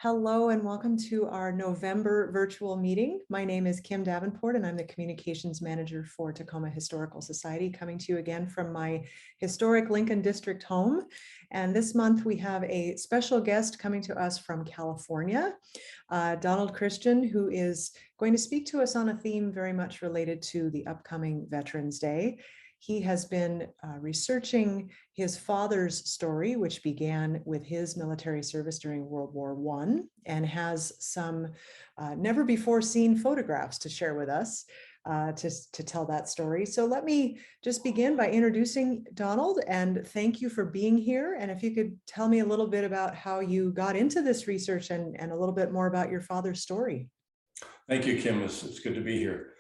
Hello and welcome to our November virtual meeting. My name is Kim Davenport and I'm the Communications Manager for Tacoma Historical Society, coming to you again from my historic Lincoln District home. And this month we have a special guest coming to us from California, Donald Christian, who is going to speak to us on a theme very much related to the upcoming Veterans Day. He has been researching his father's story, which began with his military service during World War I, and has some never before seen photographs to share with us to tell that story. So let me just begin by introducing Donald and thank you for being here. And if you could tell me a little bit about how you got into this research and a little bit more about your father's story. Thank you, Kim. It's good to be here.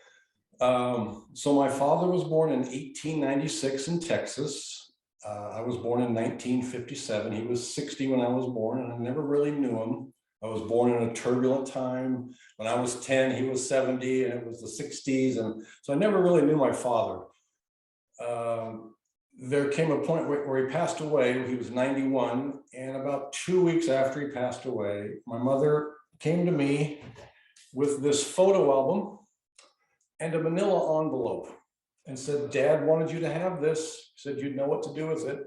So my father was born in 1896 in Texas. I was born in 1957. He was 60 when I was born, and I never really knew him. I was born in a turbulent time. When I was 10, he was 70, and it was the 60s, and so I never really knew my father. There came a point where he passed away. He was 91, and about 2 weeks after he passed away, my mother came to me with this photo album and a manila envelope and said, "Dad wanted you to have this. He said you'd know what to do with it."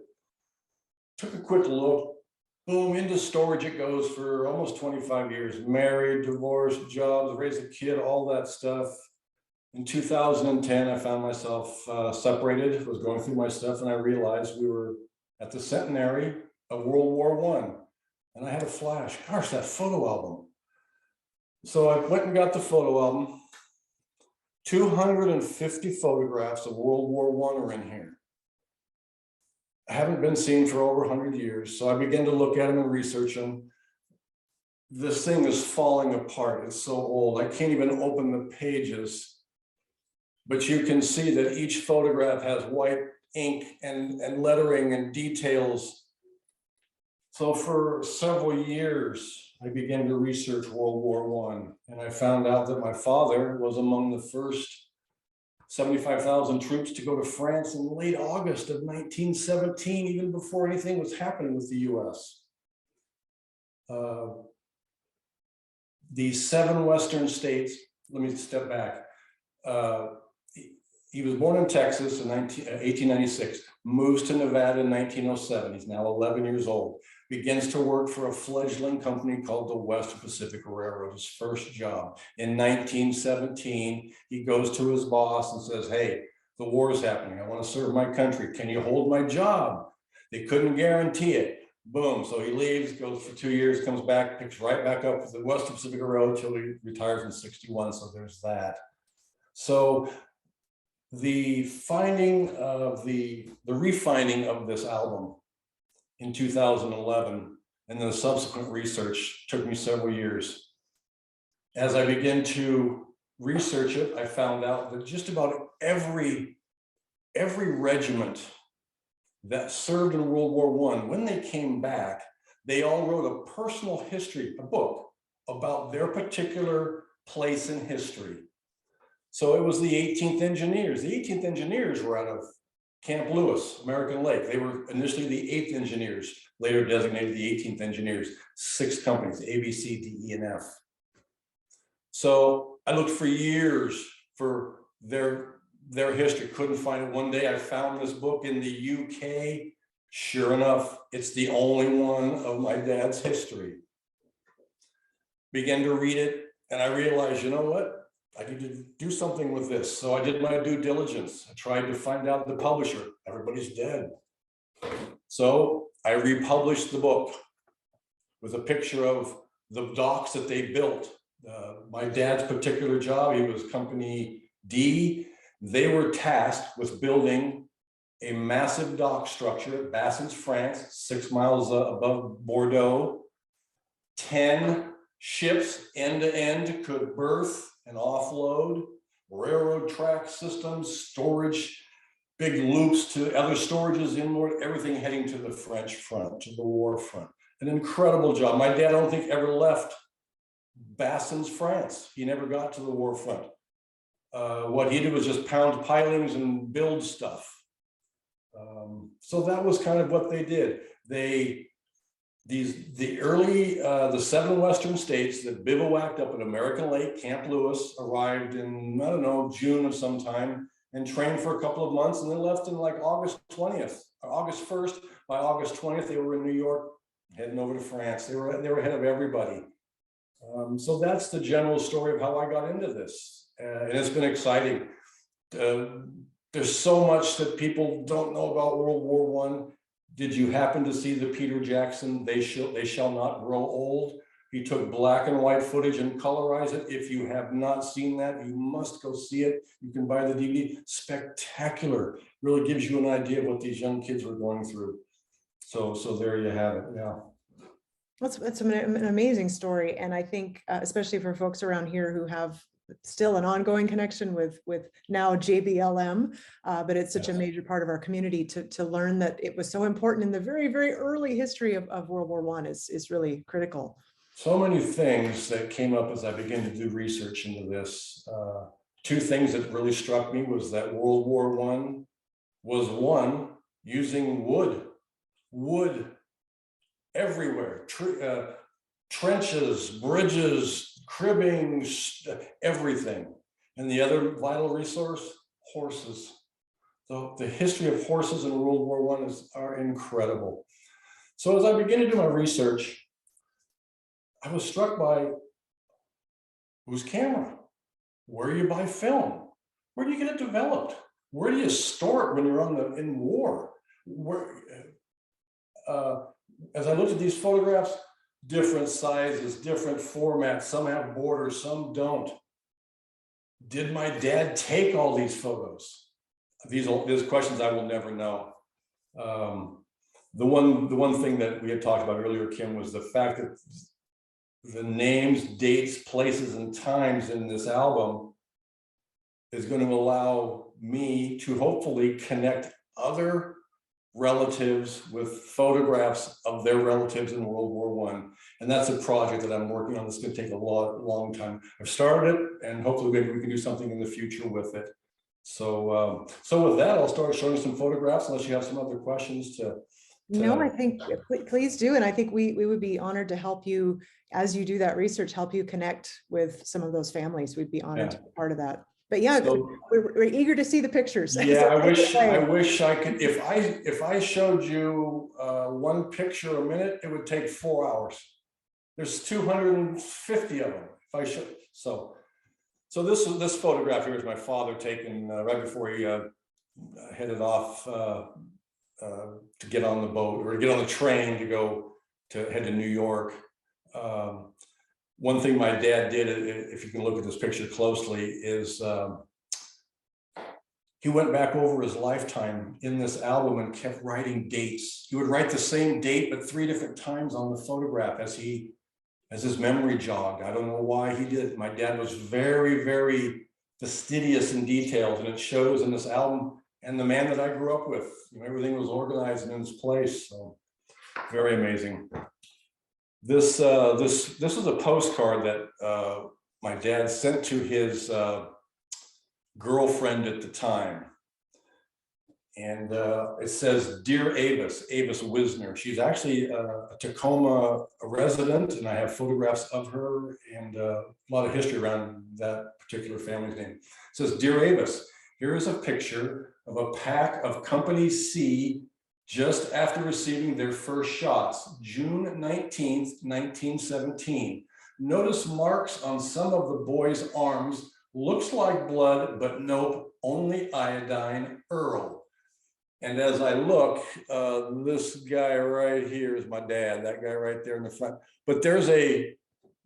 Took a quick look, boom, into storage it goes for almost 25 years. Married, divorced, jobs, raised a kid, all that stuff. In 2010, I found myself separated, was going through my stuff, and I realized we were at the centenary of World War I. And I had a flash, gosh, that photo album. So I went and got the photo album. 250 photographs of World War I are in here. I haven't been seen for over 100 years, so I began to look at them and research them. This thing is falling apart. It's so old. I can't even open the pages. But you can see that each photograph has white ink and lettering and details. So for several years, I began to research World War I, and I found out that my father was among the first 75,000 troops to go to France in late August of 1917, even before anything was happening with the US. The 7 Western states, let me step back. He was born in Texas in 1896, moves to Nevada in 1907. He's now 11 years old. Begins to work for a fledgling company called the Western Pacific Railroad, his first job. In 1917, he goes to his boss and says, "Hey, the war is happening. I want to serve my country. Can you hold my job?" They couldn't guarantee it. Boom. So he leaves, goes for 2 years, comes back, picks right back up with the Western Pacific Railroad until he retires in 61. So there's that. So the finding of the refining of this album in 2011 and the subsequent research took me several years. As I began to research it, I found out that just about every regiment that served in World War I, when they came back, they all wrote a personal history, a book about their particular place in history. So it was the 18th Engineers. The 18th Engineers were out of Camp Lewis, American Lake. They were initially the 8th Engineers, later designated the 18th Engineers, 6 companies, A, B, C, D, E, and F. So I looked for years for their history, couldn't find it. One day I found this book in the UK. Sure enough, it's the only one of my dad's history. Began to read it, and I realized, you know what? I need to do something with this. So I did my due diligence. I tried to find out the publisher. Everybody's dead. So I republished the book with a picture of the docks that they built. My dad's particular job, he was Company D. They were tasked with building a massive dock structure at Bassins, France, 6 miles above Bordeaux. 10 ships end to end could berth and offload, railroad track systems, storage, big loops to other storages inward, everything heading to the French front, to the war front. An incredible job. My dad, I don't think, ever left Bassins, France. He never got to the war front. What he did was just pound pilings and build stuff. So that was kind of what they did. They The 7 Western states that bivouacked up at American Lake, Camp Lewis, arrived in, I don't know, June of some time, and trained for a couple of months, and then left in like August 20th, or August 1st. By August 20th, they were in New York, heading over to France. They were ahead of everybody. So that's the general story of how I got into this, and it's been exciting. There's so much that people don't know about World War I. Did you happen to see the Peter Jackson, They Shall Not Grow Old? He took black and white footage and colorized it. If you have not seen that, you must go see it. You can buy the DVD. Spectacular. Really gives you an idea of what these young kids were going through. So there you have it. Yeah. That's an amazing story. And I think, especially for folks around here who have still an ongoing connection with now JBLM, but it's such a major part of our community to learn that it was so important in the very, very early history of World War I is really critical. So many things that came up as I began to do research into this. 2 things that really struck me was that World War I was won using wood everywhere, trenches, bridges, cribbing, everything. And the other vital resource, horses. So the history of horses in World War I are incredible. So as I began to do my research, I was struck by whose camera? Where do you buy film? Where do you get it developed? Where do you store it when you're in war? As I looked at these photographs, different sizes, different formats, some have borders, some don't. Did my dad take all these photos? These questions I will never know. The one thing that we had talked about earlier, Kim, was the fact that the names, dates, places, and times in this album is going to allow me to hopefully connect other relatives with photographs of their relatives in World War I. And that's a project that I'm working on. That's going to take a long time. I've started it, and hopefully maybe we can do something in the future with it. So with that, I'll start showing some photographs, unless you have some other questions No, I think please do. And I think we would be honored to help you as you do that research, help you connect with some of those families. We'd be honored to be part of that. But yeah, so, we're eager to see the pictures. Yeah, so I wish I could. If I showed you 1 picture a minute, it would take 4 hours. There's 250 of them. If I show, so this photograph here is my father taken right before he headed off to get on the boat, or to get on the train to head to New York. One thing my dad did, if you can look at this picture closely, is he went back over his lifetime in this album and kept writing dates. He would write the same date, but 3 different times on the photograph as his memory jogged. I don't know why he did it. My dad was very, very fastidious in details, and it shows in this album. And the man that I grew up with, everything was organized and in its place. So very amazing. This is a postcard that my dad sent to his girlfriend at the time. And it says, "Dear Avis Wisner." She's actually a Tacoma resident, and I have photographs of her and a lot of history around that particular family's name. It says, "Dear Avis, here is a picture of a pack of Company C just after receiving their first shots, June 19th, 1917. Notice marks on some of the boys' arms. Looks like blood, but nope, only iodine, Earle." And as I look, this guy right here is my dad, that guy right there in the front. But there's a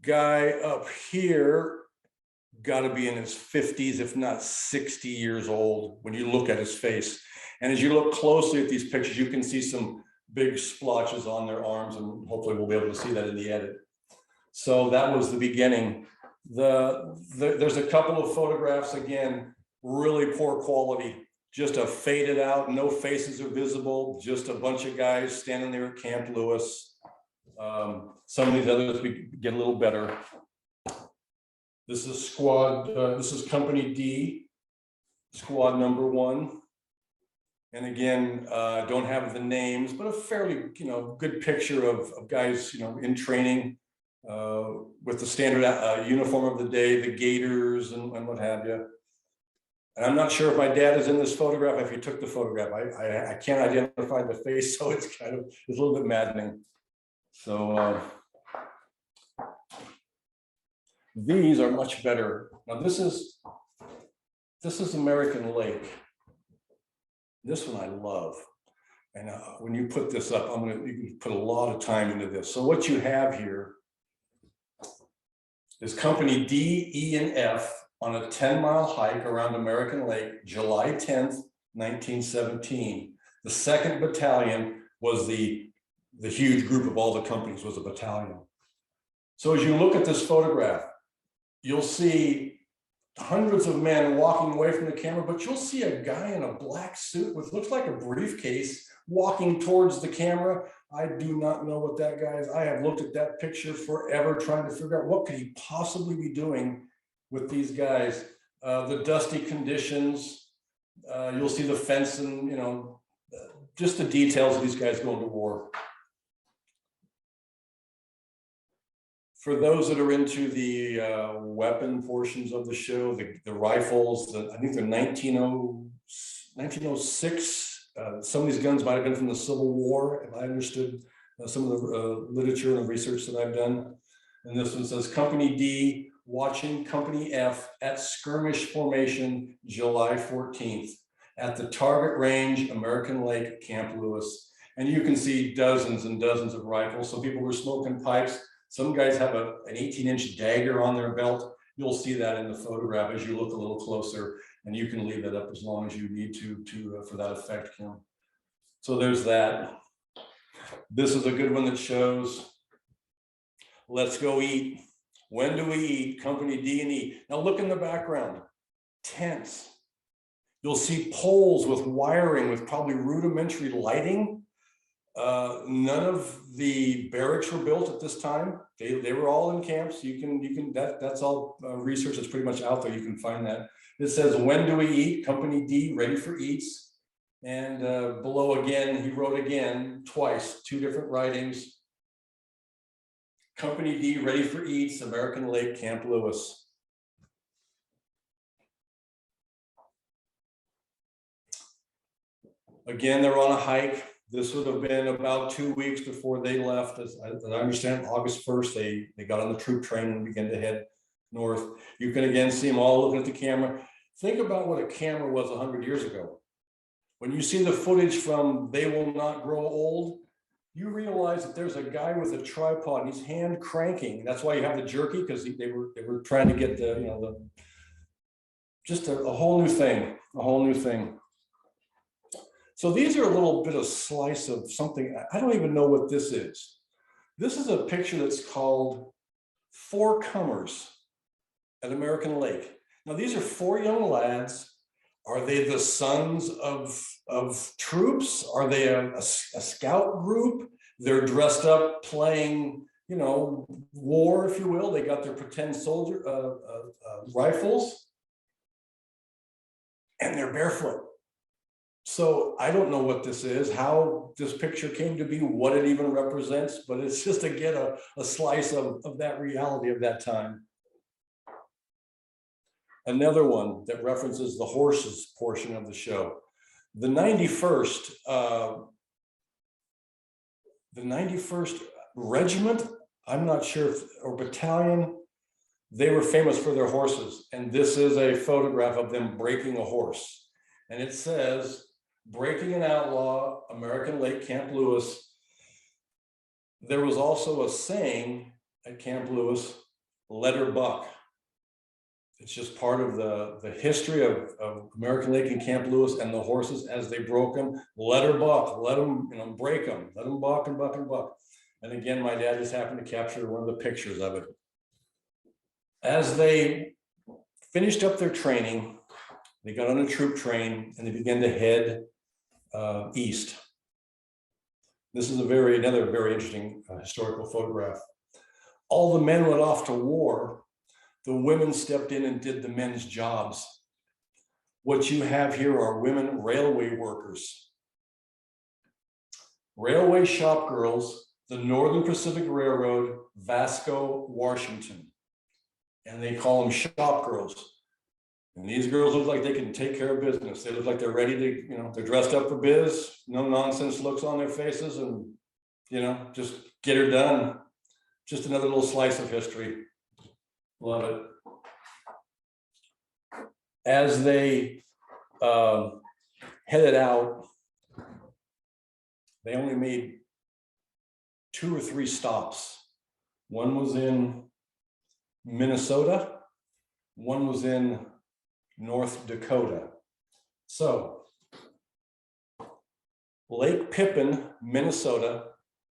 guy up here, got to be in his 50s, if not 60 years old, when you look at his face. And as you look closely at these pictures, you can see some big splotches on their arms, and hopefully we'll be able to see that in the edit. So that was the beginning. There's a couple of photographs, again, really poor quality, just a faded out, no faces are visible, just a bunch of guys standing there at Camp Lewis. Some of these others we get a little better. This is this is Company D, squad number 1. And again, don't have the names, but a fairly, good picture of guys, in training with the standard uniform of the day, the gaiters and what have you. And I'm not sure if my dad is in this photograph, if he took the photograph. I can't identify the face, so it's a little bit maddening. So these are much better. Now this is American Lake. This one I love. And when you put this up, you can put a lot of time into this. So what you have here is Company D, E, and F on a 10-mile hike around American Lake, July 10th, 1917. The 2nd Battalion was the huge group of all the companies, was a battalion. So as you look at this photograph, you'll see hundreds of men walking away from the camera, but you'll see a guy in a black suit with looks like a briefcase walking towards the camera. I do not know what that guy is. I have looked at that picture forever trying to figure out what could he possibly be doing with these guys. The dusty conditions, you'll see the fence and, just the details of these guys going to war. For those that are into the weapon portions of the show, the rifles, I think they're 1906. Some of these guns might have been from the Civil War, if I understood some of the literature and research that I've done. And this one says Company D watching Company F at skirmish formation July 14th at the target range, American Lake, Camp Lewis. And you can see dozens and dozens of rifles. So people were smoking pipes. Some guys have an 18-inch dagger on their belt. You'll see that in the photograph as you look a little closer, and you can leave that up as long as you need to for that effect, Kim. So there's that. This is a good one that shows, let's go eat. When do we eat? Company D and E. Now look in the background, tents. You'll see poles with wiring with probably rudimentary lighting. None of the barracks were built at this time. They were all in camps. That's all research that's pretty much out there. You can find that. It says, when do we eat? Company D, ready for eats. And below again, he wrote again, twice, 2 different writings. Company D, ready for eats, American Lake, Camp Lewis. Again, they're on a hike. This would have been about 2 weeks before they left. As I understand, August 1st, they got on the troop train and began to head north. You can again see them all looking at the camera. Think about what a camera was 100 years ago. When you see the footage from They Will Not Grow Old, you realize that there's a guy with a tripod and he's hand cranking. That's why you have the jerky, because they were trying to get just a whole new thing, So these are a little bit of slice of something. I don't even know what this is. This is a picture that's called Four Comers at American Lake. Now these are 4 young lads. Are they the sons of troops? Are they a scout group? They're dressed up playing, war, if you will. They got their pretend soldier rifles, and they're barefoot. So I don't know what this is, how this picture came to be, what it even represents, but it's just, again, a slice of that reality of that time. Another one that references the horses portion of the show. The 91st Regiment, I'm not sure or battalion, they were famous for their horses. And this is a photograph of them breaking a horse. And it says, breaking an outlaw, American Lake, Camp Lewis. There was also a saying at Camp Lewis, let her buck. It's just part of the history of American Lake and Camp Lewis and the horses as they broke them. Let her buck, let them, break them, let them buck and buck and buck. And again, my dad just happened to capture one of the pictures of it. As they finished up their training, they got on a troop train and they began to head east. This is another very interesting historical photograph. All the men went off to war. The women stepped in and did the men's jobs. What you have here are women railway workers. Railway shop girls, the Northern Pacific Railroad, Vasco, Washington. And they call them shop girls. And these girls look like they can take care of business. They look like they're ready to, they're dressed up for biz, no nonsense looks on their faces, and, just get her done. Just another little slice of history. Love it. As they headed out, they only made 2 or 3 stops. One was in Minnesota, one was in North Dakota. So, Lake Pippin, Minnesota,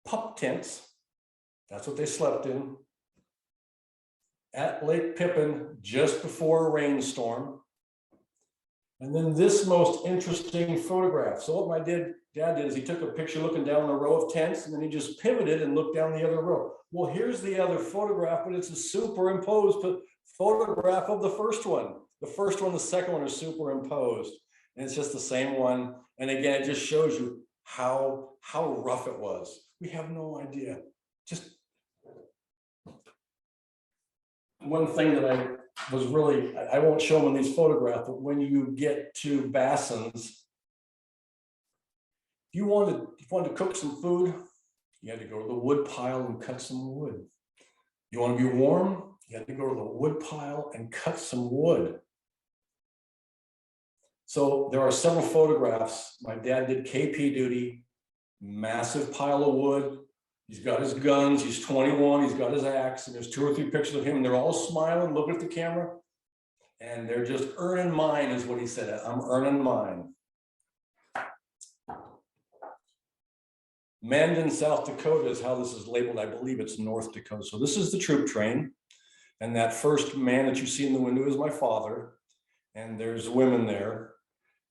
pup tents, that's what they slept in. At Lake Pippin, just before a rainstorm. And then this most interesting photograph. So what my dad did is he took a picture looking down the row of tents, and then he just pivoted and looked down the other row. Well, here's the other photograph, but it's a superimposed photograph of the first one. The first one, the second one are superimposed, and it's just the same one. And again, it just shows you how rough it was. We have no idea. Just one thing that I was really, I won't show them in these photographs, but when you get to Bassins, if you wanted to cook some food, you had to go to the wood pile and cut some wood. You want to be warm, you had to go to the wood pile and cut some wood. So there are several photographs. My dad did KP duty, massive pile of wood. He's got his guns, he's 21, he's got his axe, and there's 2 or 3 pictures of him, and they're all smiling, looking at the camera, and they're just earning mine, is what he said. I'm earning mine. Mandan, South Dakota is how this is labeled. I believe it's North Dakota. So this is the troop train, and that first man that you see in the window is my father, and there's women there.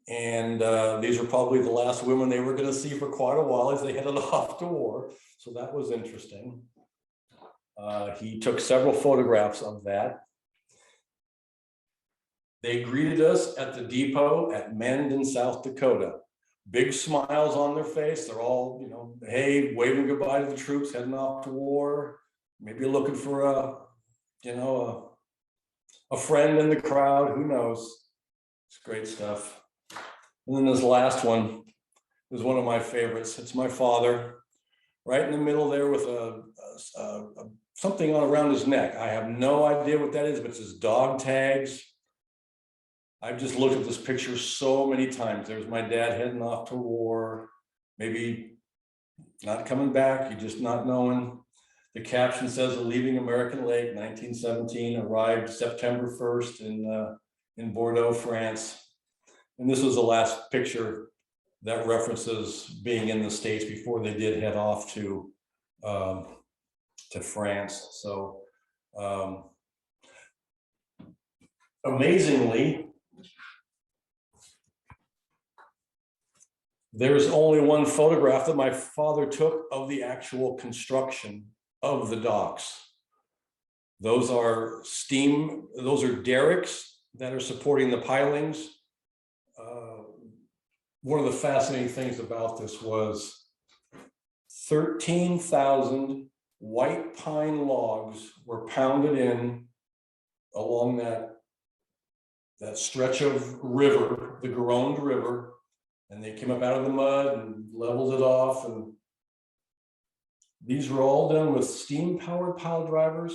And these are probably the last women they were going to see for quite a while as they headed off to war. So that was interesting. He took several photographs of that. They greeted us at the depot at Mandan, South Dakota. Big smiles on their face. They're all, hey, waving goodbye to the troops heading off to war. Maybe looking for a friend in the crowd. Who knows? It's great stuff. And then this last one is one of my favorites. It's my father, right in the middle there with something on around his neck. I have no idea what that is, but it's his dog tags. I've just looked at this picture so many times. There's my dad heading off to war, maybe not coming back, you just not knowing. The caption says, "Leaving American Lake, 1917, arrived September 1st in Bordeaux, France." And this was the last picture that references being in the States before they did head off to France. So amazingly, there's only one photograph that my father took of the actual construction of the docks. Those are those are derricks that are supporting the pilings. One of the fascinating things about this was 13,000 white pine logs were pounded in along that stretch of river, the Garonne River, and they came up out of the mud and leveled it off. And these were all done with steam-powered pile drivers.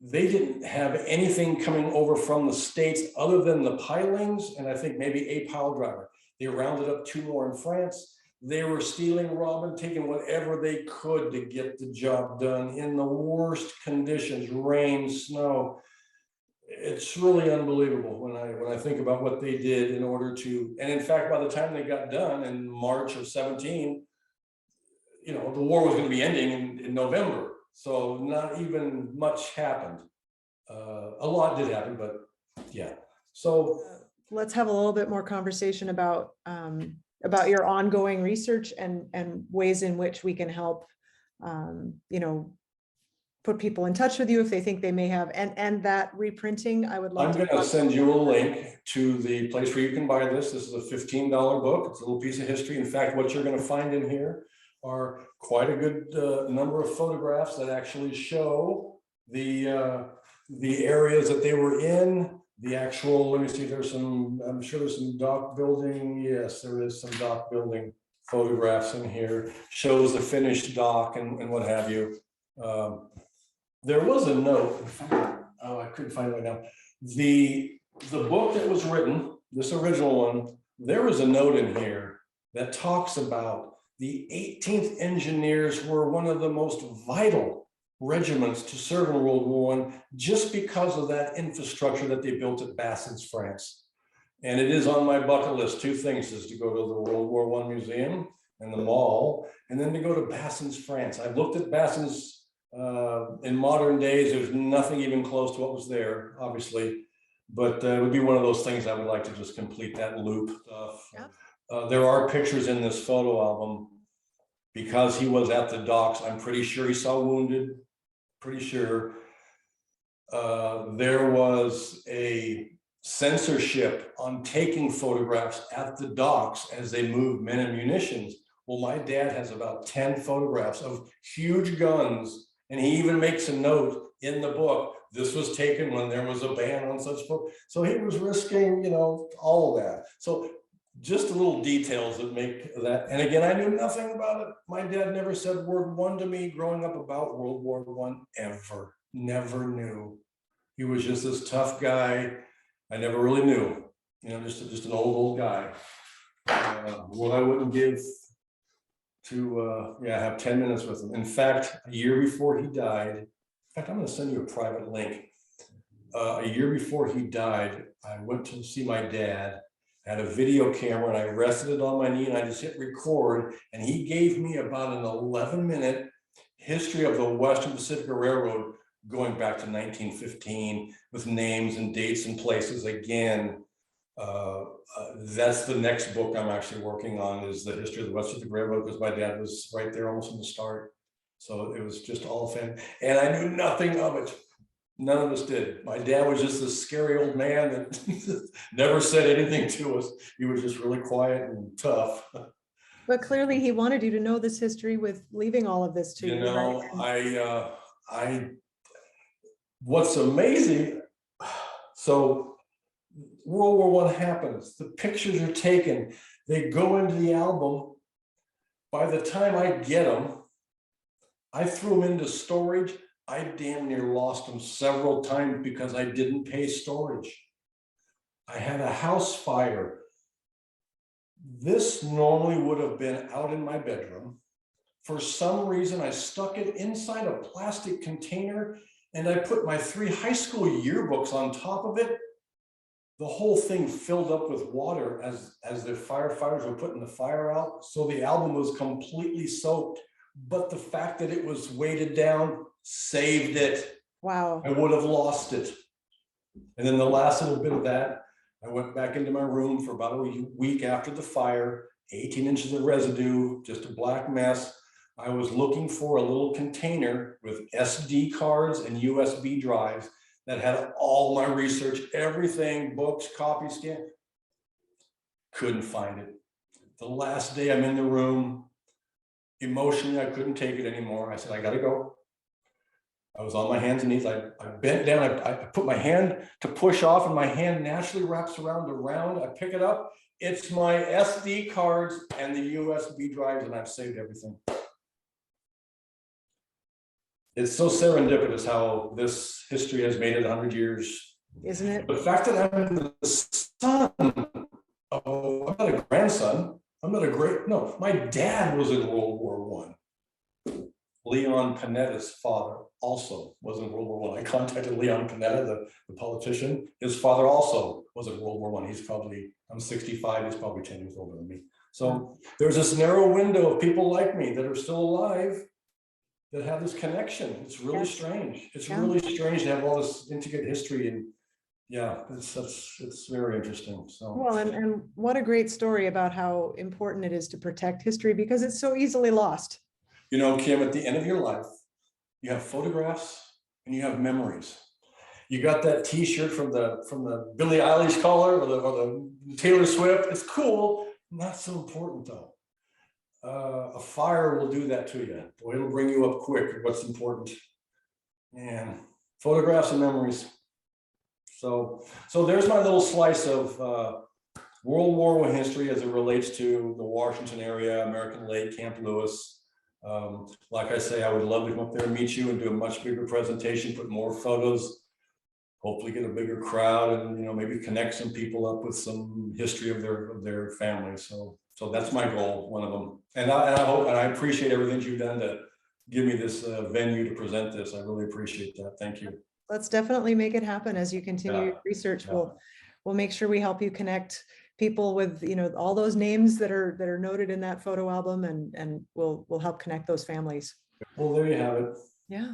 They didn't have anything coming over from the States other than the pilings, and I think maybe a pile driver. They rounded up 2 more in France. They were stealing, robbing, taking whatever they could to get the job done in the worst conditions, rain, snow. It's really unbelievable when I think about what they did in order to, and in fact, by the time they got done in March of 17, the war was going to be ending in November. So not even much happened. A lot did happen, but yeah. So let's have a little bit more conversation about your ongoing research and ways in which we can help, put people in touch with you if they think they may have, and that reprinting, I would love I'm to. going to send you a link to the place where you can buy this. This is a $15 book. It's a little piece of history. In fact, what you're going to find in here are quite a good number of photographs that actually show the areas that they were in. The actual, let me see, there's some, I'm sure there's some dock building. Yes, there is some dock building photographs in here. Shows the finished dock and what have you. There was a note, in fact, oh, I couldn't find it right now. The book that was written, this original one, there was a note in here that talks about the 18th Engineers were one of the most vital regiments to serve in World War I just because of that infrastructure that they built at Bassins, France. And it is on my bucket list. Two things is to go to the World War I Museum and the mall, and then to go to Bassins, France. I've looked at Bassins in modern days. There's nothing even close to what was there, obviously, but it would be one of those things I would like to just complete that loop stuff. Yeah. There are pictures in this photo album because he was at the docks. I'm pretty sure he saw wounded, pretty sure. There was a censorship on taking photographs at the docks as they moved men and munitions. Well, my dad has about 10 photographs of huge guns, and he even makes a note in the book, this was taken when there was a ban on such book. So he was risking, you know, all of that. So just little details that make that. And again, I knew nothing about it. My dad never said word one to me growing up about World War I, ever, never knew. He was just this tough guy. I never really knew, you know, just an old guy. What I wouldn't give to have 10 minutes with him. In fact, a year before he died, in fact, I'm going to send you a private link. A year before he died, I went to see my dad. I had a video camera and I rested it on my knee and I just hit record, and he gave me about an 11-minute history of the Western Pacific Railroad going back to 1915 with names and dates and places. Again, that's the next book I'm actually working on, is the history of the Western Pacific Railroad, because my dad was right there almost from the start. So it was just all fan, and I knew nothing of it. None of us did. My dad was just this scary old man that never said anything to us. He was just really quiet and tough. But clearly he wanted you to know this history with leaving all of this to you. You know, right? What's amazing, so World War I happens, the pictures are taken, they go into the album. By the time I get them, I threw them into storage. I damn near lost them several times because I didn't pay storage. I had a house fire. This normally would have been out in my bedroom. For some reason, I stuck it inside a plastic container and I put my 3 high school yearbooks on top of it. The whole thing filled up with water as the firefighters were putting the fire out. So the album was completely soaked, but the fact that it was weighted down saved it. Wow. I would have lost it. And then the last little bit of that, I went back into my room for about a week after the fire, 18 inches of residue, just a black mess. I was looking for a little container with SD cards and USB drives that had all my research, everything, books, copy, scan. Couldn't find it. The last day I'm in the room, emotionally, I couldn't take it anymore. I said, I gotta go. I was on my hands and knees. I bent down, I put my hand to push off, and my hand naturally wraps around the round. I pick it up. It's my SD cards and the USB drives, and I've saved everything. It's so serendipitous how this history has made it 100 years. Isn't it? The fact that I'm the son of, I'm not a grandson, I'm not a great, no, my dad was in World War I. Leon Panetta's father also was in World War I. I contacted Leon Panetta, the politician. His father also was in World War I. He's probably, I'm 65, he's probably 10 years older than me. So there's this narrow window of people like me that are still alive that have this connection. It's really strange. It's really strange to have all this intricate history, and yeah, it's very interesting. So well, and what a great story about how important it is to protect history, because it's so easily lost. You know, Kim, at the end of your life, you have photographs, and you have memories. You got that T-shirt from the Billie Eilish collar or the Taylor Swift. It's cool, not so important though. A fire will do that to you. Boy, it'll bring you up quick. What's important, and photographs and memories. So there's my little slice of World War I history as it relates to the Washington area, American Lake, Camp Lewis. Like I say, I would love to come up there and meet you and do a much bigger presentation, put more photos, hopefully get a bigger crowd, and maybe connect some people up with some history of their families. So that's my goal, one of them. And I hope, and I appreciate everything you've done to give me this venue to present this. I really appreciate that. Thank you. Let's definitely make it happen as you continue your research. Yeah. We'll make sure we help you connect people with all those names that are noted in that photo album, and we'll help connect those families. Well, there you have it. Yeah,